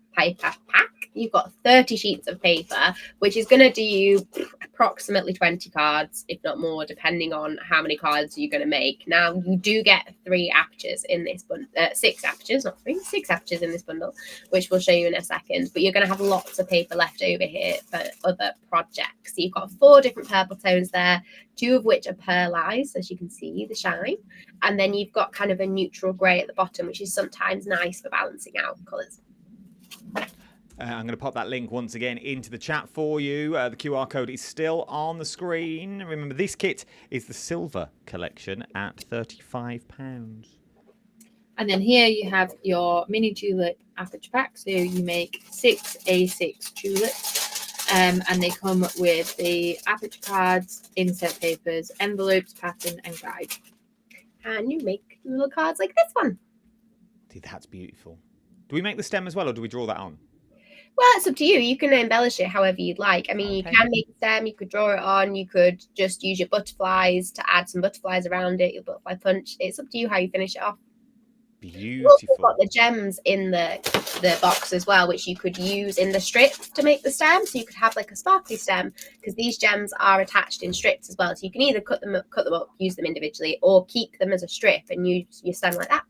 You've got 30 sheets of paper, which is going to do you approximately 20 cards, if not more, depending on how many cards you're going to make. Now, you do get 3 apertures in this bundle, 6 apertures, not 3, 6 apertures in this bundle, which we'll show you in a second. But you're going to have lots of paper left over here for other projects. So you've got 4 different purple tones there, 2 of which are pearlized, as you can see, the shine. And then you've got kind of a neutral grey at the bottom, which is sometimes nice for balancing out colours. I'm going to pop that link once again into the chat for you. The QR code is still on the screen. Remember, this kit is the silver collection at £35. And then here you have your mini tulip aperture pack. So you make 6 A6 tulips. And they come with the aperture cards, insert papers, envelopes, pattern, and guide. And you make little cards like this one. See, that's beautiful. Do we make the stem as well, or do we draw that on? Well, it's up to you. You can embellish it however you'd like. I mean, Okay. you can make a stem, you could draw it on, you could just use your butterflies to add some butterflies around it, your butterfly punch. It's up to you how you finish it off. You've also Beautiful. got the gems in the box as well, which you could use in the strips to make the stem. So you could have like a sparkly stem, because these gems are attached in strips as well. So you can either cut them up, use them individually, or keep them as a strip and use your stem like that.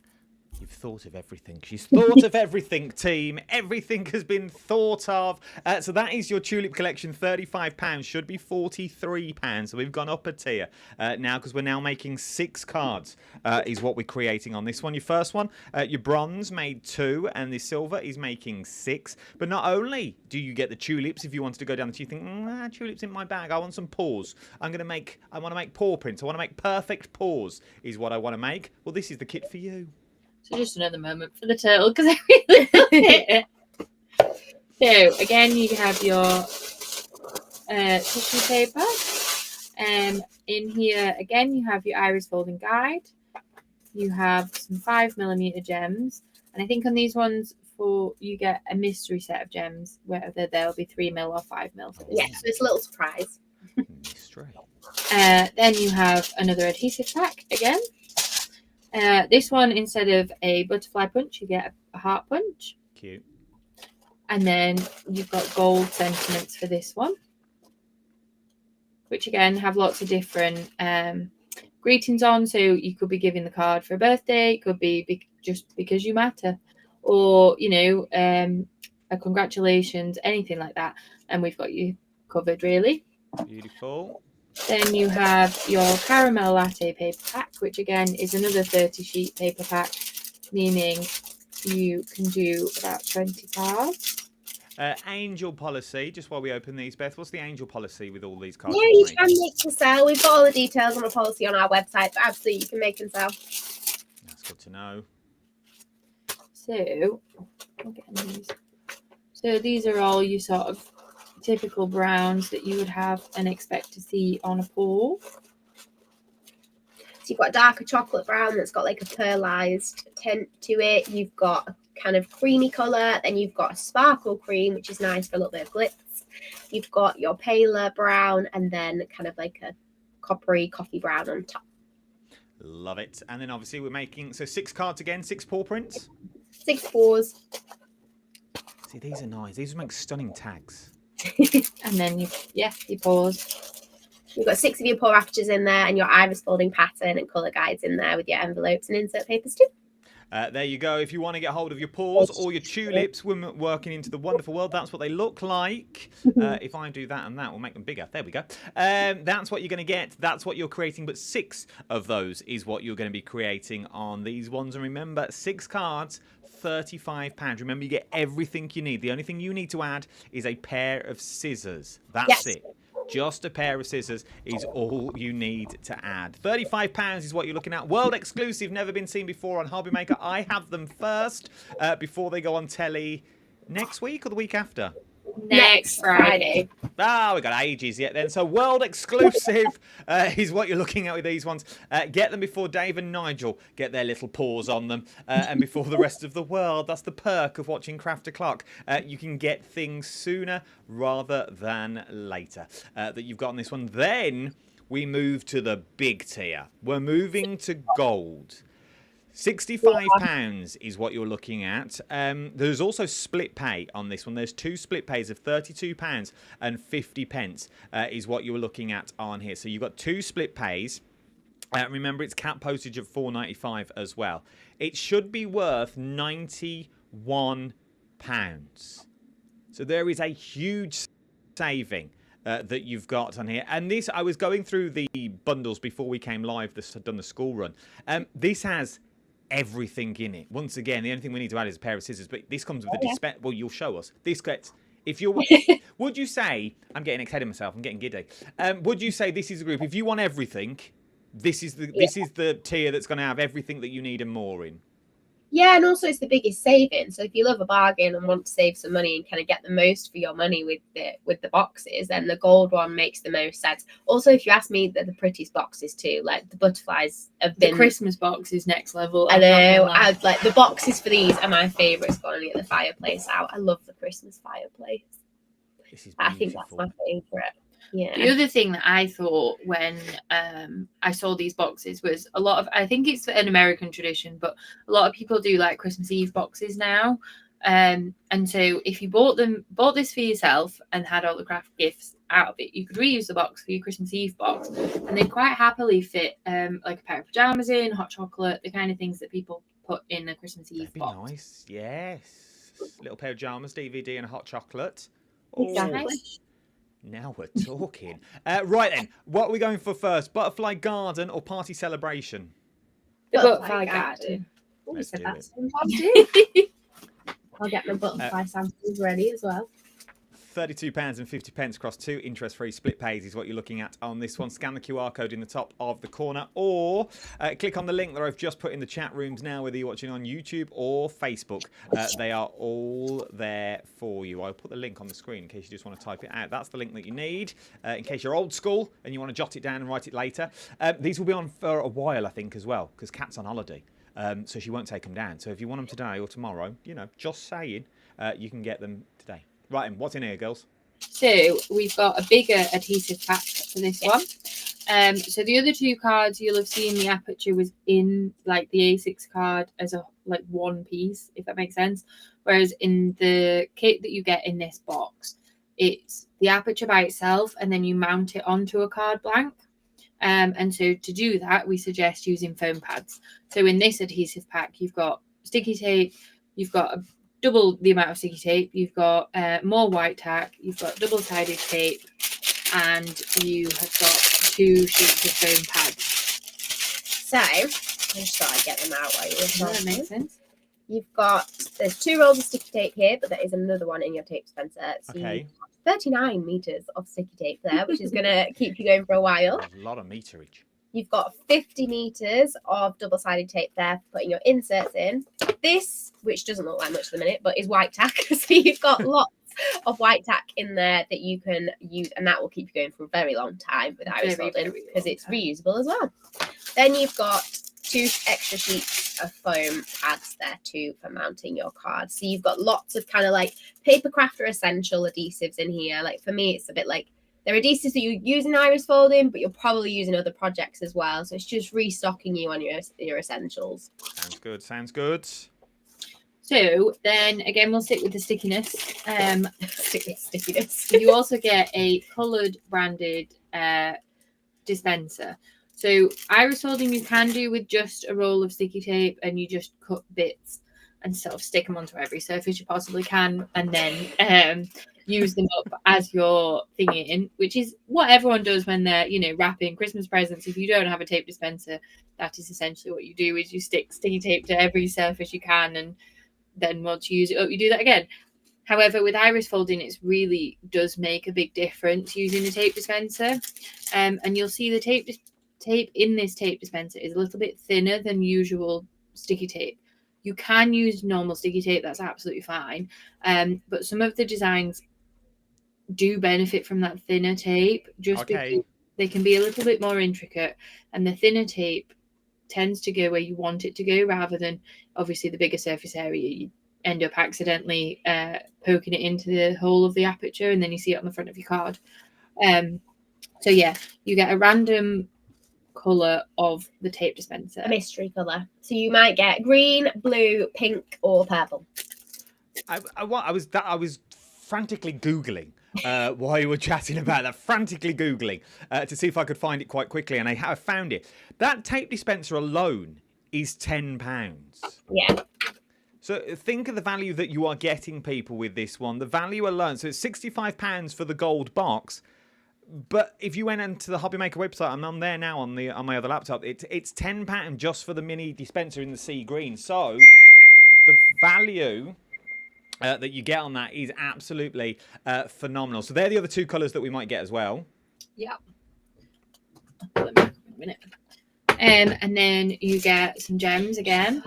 You've thought of everything. She's thought of everything, team. Everything has been thought of. So that is your tulip collection. £35 should be £43. So we've gone up a tier now, because we're now making 6 cards is what we're creating on this one. Your first one, your bronze made 2, and the silver is making 6. But not only do you get the tulips, if you wanted to go down the you think, tulips in my bag, I want some paws. I want to make paw prints. I want to make perfect paws is what I want to make. Well, this is the kit for you. So just another moment for the turtle because I really love it. So again, you have your tissue paper. In here, again, you have your iris folding guide. You have some 5mm gems. And I think on these ones, you get a mystery set of gems, whether they'll be 3mm or 5mm for this. Yeah, so it's a little surprise. Mystery. Then you have another adhesive pack again. This one, instead of a butterfly punch, you get a heart punch. Cute. And then you've got gold sentiments for this one, which again have lots of different greetings on. So you could be giving the card for a birthday, it could be just because you matter, or a congratulations, anything like that. And we've got you covered, really. Beautiful. Then you have your caramel latte paper pack, which again is another 30-sheet paper pack, meaning you can do about 20 cards. Angel policy, just while we open these, Beth, what's the angel policy with all these cards? Yeah, you can make and sell. We've got all the details on the policy on our website, but absolutely you can make and sell. That's good to know. So, I'm getting these. So these are all your sort of typical browns that you would have and expect to see on a paw. So you've got a darker chocolate brown that's got like a pearlized tint to it. You've got a kind of creamy colour. Then you've got a sparkle cream, which is nice for a little bit of glitz. You've got your paler brown and then kind of like a coppery coffee brown on top. Love it. And then obviously we're making, so 6 cards again, 6 paw prints. 6 paws. See, these are nice. These make stunning tags. And then you pause. You've got 6 of your pour apertures in there and your iris folding pattern and colour guides in there with your envelopes and insert papers too. There you go. If you want to get hold of your paws or your tulips women working into the wonderful world, that's what they look like. If I do that and that, we'll make them bigger. There we go. That's what you're going to get. That's what you're creating. But 6 of those is what you're going to be creating on these ones. And remember, 6 cards, £35. Remember, you get everything you need. The only thing you need to add is a pair of scissors. That's it. Just a pair of scissors is all you need to add. £35 is what you're looking at. World exclusive, never been seen before on Hobby Maker. I have them first before they go on telly next week or the week after. Next Friday. We got ages yet then. So world exclusive is what you're looking at with these ones. Get them before Dave and Nigel get their little paws on them and before the rest of the world. That's the perk of watching Craft O'Clock. You can get things sooner rather than later that you've got on this one. Then we move to the big tier. We're moving to gold. £65 is what you're looking at. There's also split pay on this one. There's 2 split pays of £32 and 50 pence is what you're looking at on here. So you've got 2 split pays. Remember, it's cap postage of £4.95 as well. It should be worth £91. So there is a huge saving that you've got on here. And this, I was going through the bundles before we came live, done the school run. This has everything in it. Once again, the only thing we need to add is a pair of scissors, but this comes with a dispenser. Well, you'll show us. This gets, if you're, would you say, I'm getting ahead of myself, I'm getting giddy. Would you say this is a group, if you want everything, this is the tier that's going to have everything that you need and more in? Yeah, and also it's the biggest saving. So if you love a bargain and want to save some money and kind of get the most for your money with the boxes, then the gold one makes the most sense. Also, if you ask me, they're the prettiest boxes too. Like the butterflies have been. The Christmas box is next level. I know. Like the boxes for these are my favourites. Going to get the fireplace out. I love the Christmas fireplace. This is I think that's my favourite. Yeah. The other thing that I thought when I saw these boxes was a lot of, I think it's an American tradition, but a lot of people do like Christmas Eve boxes now. And so if you bought this for yourself and had all the craft gifts out of it, you could reuse the box for your Christmas Eve box, and they'd quite happily fit like a pair of pajamas in, hot chocolate, the kind of things that people put in a Christmas Eve box. That'd be nice, yes. Little pair of pajamas, DVD, and a hot chocolate. Exactly. Now we're talking. Right then, what are we going for first? Butterfly garden or party celebration? The butterfly garden. Oh, Let's said do that it. same time too. I'll get my butterfly samples ready as well. £32.50 across 2 interest-free split pays is what you're looking at on this one. Scan the QR code in the top of the corner or click on the link that I've just put in the chat rooms now, whether you're watching on YouTube or Facebook. They are all there for you. I'll put the link on the screen in case you just want to type it out. That's the link that you need in case you're old school and you want to jot it down and write it later. These will be on for a while, I think, as well, because Kat's on holiday. So she won't take them down. So if you want them today or tomorrow, you know, just saying, you can get them today. Right, and what's in here, girls? So we've got a bigger adhesive pack for this one. So the other 2 cards you'll have seen the aperture was in like the A6 card as a like one piece, if that makes sense. Whereas in the kit that you get in this box, it's the aperture by itself, and then you mount it onto a card blank. And so to do that, we suggest using foam pads. So in this adhesive pack, you've got sticky tape, you've got double the amount of sticky tape, you've got more white tack, you've got double-sided tape, and you have got 2 sheets of foam pads. So I just thought I'd get them out while you were That makes sense. there's 2 rolls of sticky tape here, but there is another one in your tape dispenser. So Okay. you've got 39 meters of sticky tape there, which is going to keep you going for a while. There's a lot of meterage. You've got 50 meters of double-sided tape there for putting your inserts in. This, which doesn't look like much at the minute, but is white tack. So you've got lots of white tack in there that you can use, and that will keep you going for a very long time with iris Very, folding very because long it's time. reusable as well. Then you've got 2 extra sheets of foam pads there too for mounting your cards. So you've got lots of kind of like paper crafter essential adhesives in here. Like for me, it's a bit like they're adhesives that you use in iris folding, but you're probably using other projects as well. So it's just restocking you on your essentials. Sounds good. Sounds good. So then again, we'll stick with the stickiness. Stick with stickiness. You also get a coloured branded dispenser. So iris holding you can do with just a roll of sticky tape, and you just cut bits and sort of stick them onto every surface you possibly can, and then use them up as you're thingy in, which is what everyone does when they're, you know, wrapping Christmas presents. If you don't have a tape dispenser, that is essentially what you do, is you stick sticky tape to every surface you can, and then once you use it up, you do that again. However, with iris folding, it really does make a big difference using a tape dispenser. And you'll see the tape in this tape dispenser is a little bit thinner than usual sticky tape. You can use normal sticky tape, that's absolutely fine. But some of the designs do benefit from that thinner tape, just because they can be a little bit more intricate, and the thinner tape tends to go where you want it to go, rather than obviously the bigger surface area. You end up accidentally poking it into the hole of the aperture, and then you see it on the front of your card. So yeah, you get a random colour of the tape dispenser. A mystery colour. So you might get green, blue, pink, or purple. I was frantically Googling while you were chatting about that, frantically Googling to see if I could find it quite quickly, and I have found it. That tape dispenser alone is £10. Yeah. So think of the value that you are getting people with this one. The value alone, so it's £65 for the gold box. But if you went into the Hobby Maker website, I'm on there now on my other laptop, it's £10 just for the mini dispenser in the sea green. So the value that you get on that is absolutely phenomenal. So they're the other two colours that we might get as well. Yeah. Let me, a minute. And then you get some gems again.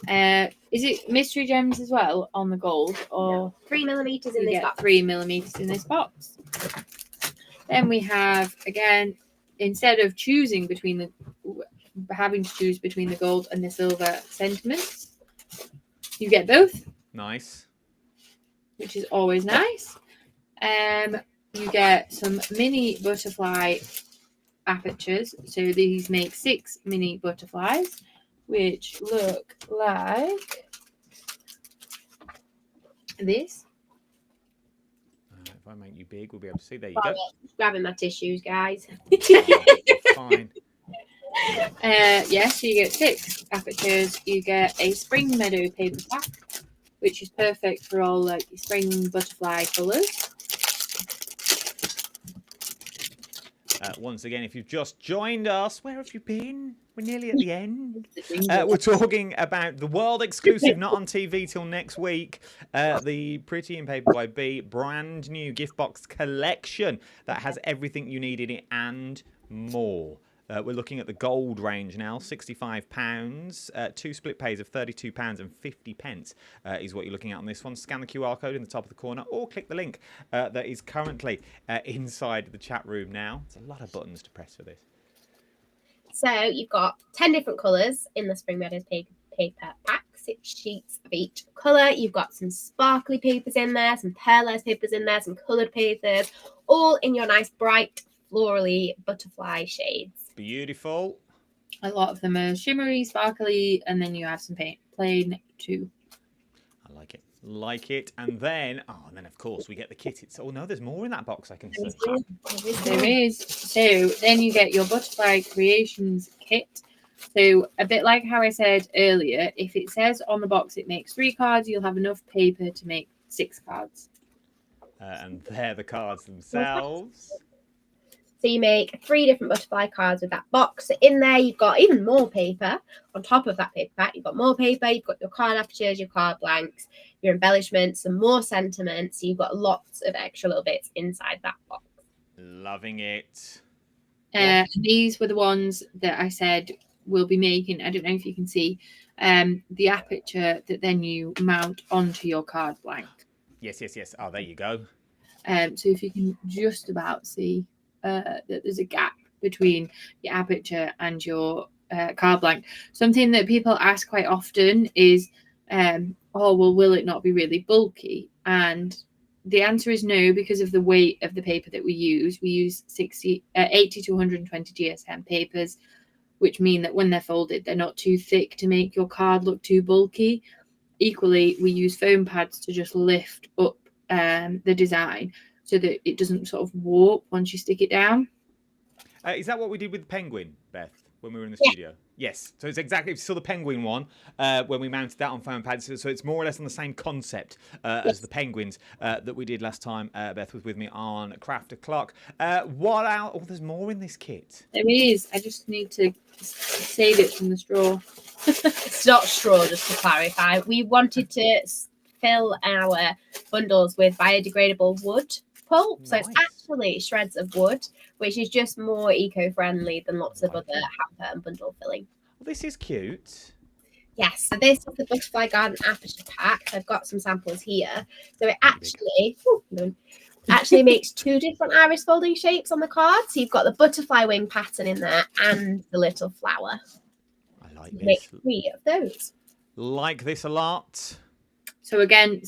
Is it mystery gems as well on the gold, or 3mm in this box? 3mm in this box. Then we have, again, instead of choosing between having to choose between the gold and the silver sentiments, you get both. Nice. Which is always nice. You get some mini butterfly apertures. So these make 6 mini butterflies, which look like this. If I make you big, we'll be able to see. There you go. Grabbing my tissues, guys. Fine. Yes, you get 6 apertures. You get a spring meadow paper pack, which is perfect for all like your spring butterfly colours. Once again, if you've just joined us, where have you been? We're nearly at the end. We're talking about the world exclusive, not on TV till next week, the Pretty in Paper by B brand new gift box collection that has everything you need in it and more. We're looking at the gold range now, £65. 2 split pays of £32.50 is what you're looking at on this one. Scan the QR code in the top of the corner or click the link that is currently inside the chat room now. It's a lot of buttons to press for this. So you've got 10 different colours in the Spring Meadows paper pack, 6 sheets of each colour. You've got some sparkly papers in there, some pearlized papers in there, some coloured papers, all in your nice bright florally butterfly shades. Beautiful. A lot of them are shimmery, sparkly, and then you have some plain too. I like it. Like it. And then of course we get the kit. Oh no, there's more in that box I can see. There is. So then you get your Butterfly Creations kit. So a bit like how I said earlier, if it says on the box it makes 3 cards, you'll have enough paper to make 6 cards. And they're the cards themselves. So you make 3 different butterfly cards with that box. So in there, you've got even more paper. On top of that paper pack, you've got more paper. You've got your card apertures, your card blanks, your embellishments, some more sentiments. So you've got lots of extra little bits inside that box. Loving it. These were the ones that I said we'll be making. I don't know if you can see the aperture that then you mount onto your card blank. Yes. Oh, there you go. So if you can just about see that there's a gap between your aperture and your card blank. Something that people ask quite often is, will it not be really bulky? And the answer is no, because of the weight of the paper that we use. We use 80 to 120 GSM papers. which mean that when they're folded, they're not too thick to make your card look too bulky. Equally, we use foam pads to just lift up the design so that it doesn't sort of warp once you stick it down. Is that what we did with the penguin, Beth, when we were in the Yeah. studio? Yes. So it's exactly, if you saw the penguin one, when we mounted that on foam pads. So it's more or less on the same concept as the penguins that we did last time. Beth was with me on Craft O'Clock. What else? Oh, there's more in this kit. There is. I just need to save it from the straw. It's not straw, just to clarify. We wanted to fill our bundles with biodegradable wood pulp. So it's Nice. actually shreds of wood, which is just more eco-friendly than lots of Like other it. hamper and bundle filling. Well, this is cute. Yes, so this is the Butterfly Garden Aperture Pack. I've got some samples here. So it actually makes two different iris folding shapes on the card. So you've got the butterfly wing pattern in there and the little flower. I like You make this. 3 of those. Like this a lot. So again,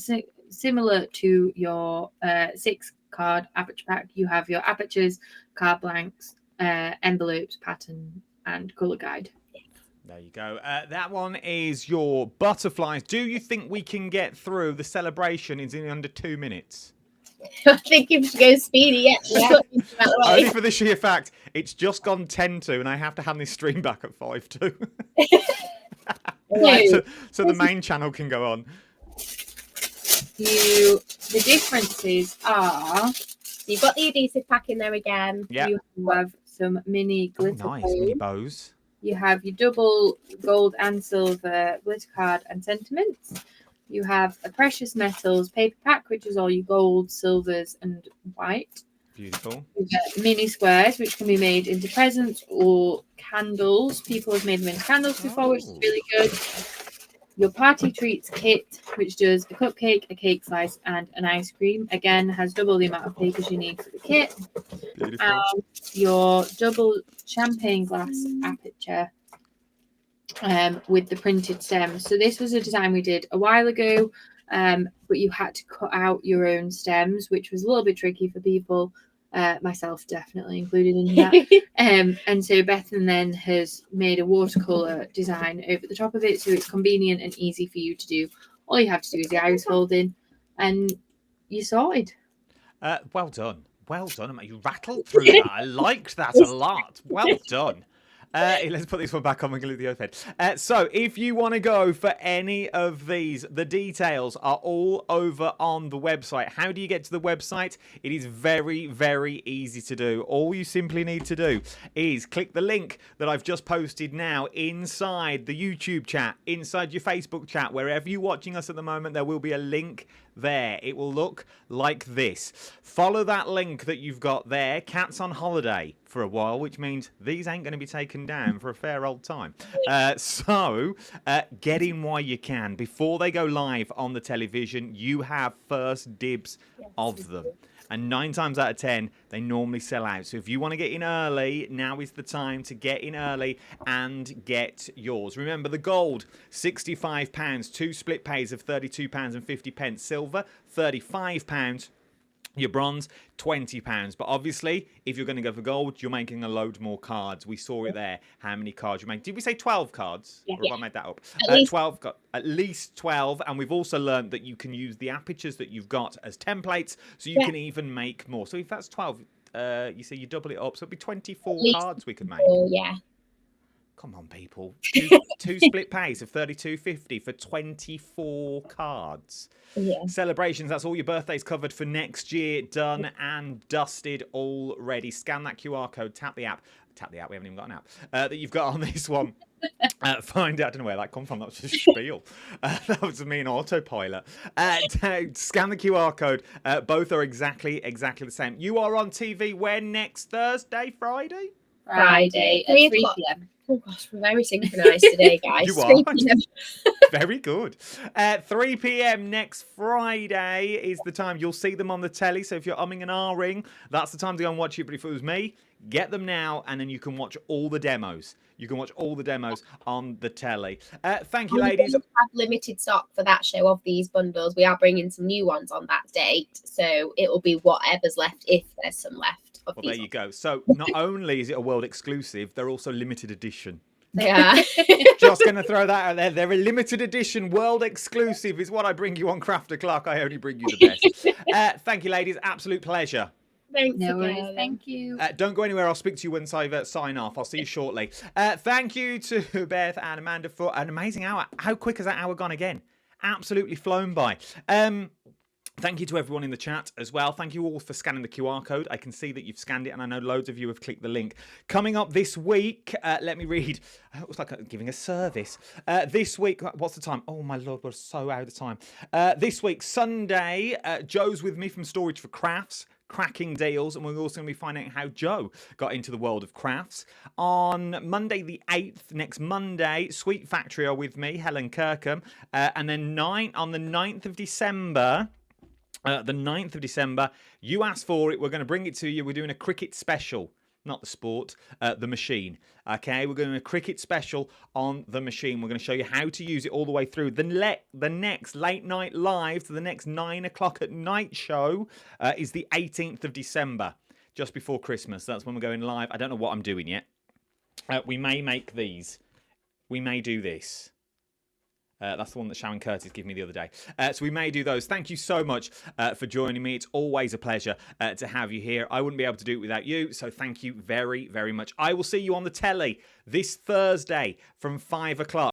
similar to your 6-card aperture pack, you have your apertures, card blanks, envelopes, pattern, and colour guide. There you go. That one is your butterflies. Do you think we can get through the celebration in under 2 minutes? I think if she goes speedy, yeah. Only for the sheer fact it's just gone 10 to, and I have to hand this stream back at 5 to. so the main channel can go on. The differences are You've got the adhesive pack in there again. Yeah. you have some mini Oh, glitter nice. Mini bows. bows. You have your double gold and silver glitter card and sentiments. You have a precious metals paper pack, which is all your gold, silvers, and white. Beautiful. You get mini squares, which can be made into presents or candles. People have made them into candles before, which is really good. Your party treats kit, which does a cupcake, a cake slice, and an ice cream. Again, has double the amount of papers you need for the kit. Beautiful. And your double champagne glass aperture with the printed stems. So this was a design we did a while ago, but you had to cut out your own stems, which was a little bit tricky for people. Myself definitely included in that. And so Bethan then has made a watercolor design over the top of it, so it's convenient and easy for you to do. All you have to do is the iris folding, and you're sorted. Well done. Well done. Mate. You rattled through that. I liked that a lot. Well done. Let's put this one back on. We're going to leave the overhead. So if you want to go for any of these, the details are all over on the website. How do you get to the website? It is very, very easy to do. All you simply need to do is click the link that I've just posted now inside the YouTube chat, inside your Facebook chat, wherever you're watching us at the moment, there will be a link there. It will look like this. Follow that link that you've got there. Cat's on holiday for a while, which means these ain't going to be taken down for a fair old time. So get in while you can. Before they go live on the television, you have first dibs of them. And 9 times out of 10, they normally sell out. So if you want to get in early, now is the time to get in early and get yours. Remember, the gold, £65. 2 split pays of £32.50. Silver, £35. Your bronze, £20. But obviously, if you're going to go for gold, you're making a load more cards. We saw it there, how many cards you make. Did we say 12 cards? Yeah. Or have I made that up? At least 12, at least 12. And we've also learned that you can use the apertures that you've got as templates, so you can even make more. So if that's 12, you say you double it up, so it'd be 24 cards we could make. Oh, yeah. Come on, people. Two split pays of $32.50 for 24 cards. Yeah. Celebrations, that's all your birthdays covered for next year. Done and dusted already. Scan that QR code, tap the app. Tap the app, we haven't even got an app. That you've got on this one. Find out, I don't know where that come from. That was just a spiel. That was me in autopilot. Scan the QR code. Both are exactly the same. You are on TV when next? Thursday, Friday? Friday at 3 3 o'clock. p.m. Oh gosh, we're very synchronised today, guys. You are. 3 p.m. Very good. 3 p.m. next Friday is the time. You'll see them on the telly. So if you're umming and ahhing, that's the time to go and watch it. But if it was me, get them now, and then you can watch all the demos. You can watch all the demos on the telly. Thank you, We ladies. have limited stock for that show of these bundles. We are bringing some new ones on that date, so it will be whatever's left if there's some left of Well, these. there you go. So not only is it a world exclusive, they're also limited edition. They are. Just going to throw that out there. They're a limited edition, world exclusive is what I bring you on Crafter Clark. I only bring you the best. Thank you, ladies. Absolute pleasure. Thanks No worries. again. Thank you. Don't go anywhere. I'll speak to you once I sign off. I'll see you shortly. Thank you to Beth and Amanda for an amazing hour. How quick has that hour gone again? Absolutely flown by. Thank you to everyone in the chat as well. Thank you all for scanning the QR code. I can see that you've scanned it, and I know loads of you have clicked the link. Coming up this week, let me read. It was like giving a service. This week, what's the time? Oh, my Lord, we're so out of time. This week, Sunday, Joe's with me from Storage for Crafts. Cracking deals, and we're also going to be finding out how Joe got into the world of crafts. On Monday the 8th, next Monday, Sweet Factory are with me, Helen Kirkham, and then on the 9th of December, you asked for it, we're going to bring it to you. We're doing a cricket special. Not the sport, the machine. Okay, we're going to do a cricket special on the machine. We're going to show you how to use it all the way through. The next late night live, so the next 9 o'clock at night show is the 18th of December, just before Christmas. That's when we're going live. I don't know what I'm doing yet. We may make these. We may do this. That's the one that Sharon Curtis gave me the other day. So we may do those. Thank you so much for joining me. It's always a pleasure to have you here. I wouldn't be able to do it without you. So thank you very, very much. I will see you on the telly this Thursday from 5 o'clock.